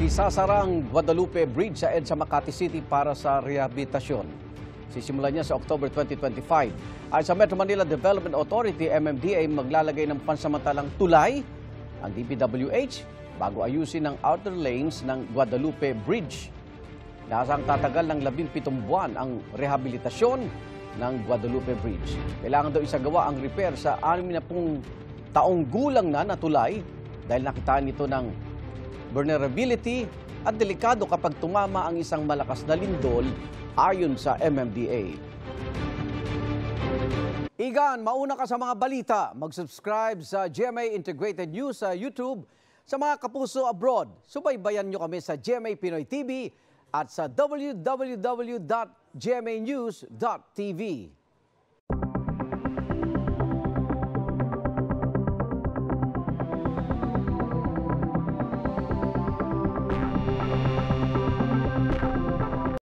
Isasara ang Guadalupe Bridge sa EDSA Makati City para sa rehabilitasyon. Sisimulan niya sa October 2025. Ayon sa Metro Manila Development Authority, MMDA, maglalagay ng pansamantalang tulay ang DPWH bago ayusin ang outer lanes ng Guadalupe Bridge. Nasang tatagal ng 17 buwan ang rehabilitasyon ng Guadalupe Bridge. Kailangan daw isagawa ang repair sa 60 taong gulang na tulay dahil nakitaan nito ng vulnerability at delikado kapag tumama ang isang malakas na lindol ayon sa MMDA. Igan, mauna ka sa mga balita. Mag-subscribe sa GMA Integrated News sa YouTube. Sa mga kapuso abroad, subaybayan nyo kami sa GMA Pinoy TV at sa www.gmanews.tv.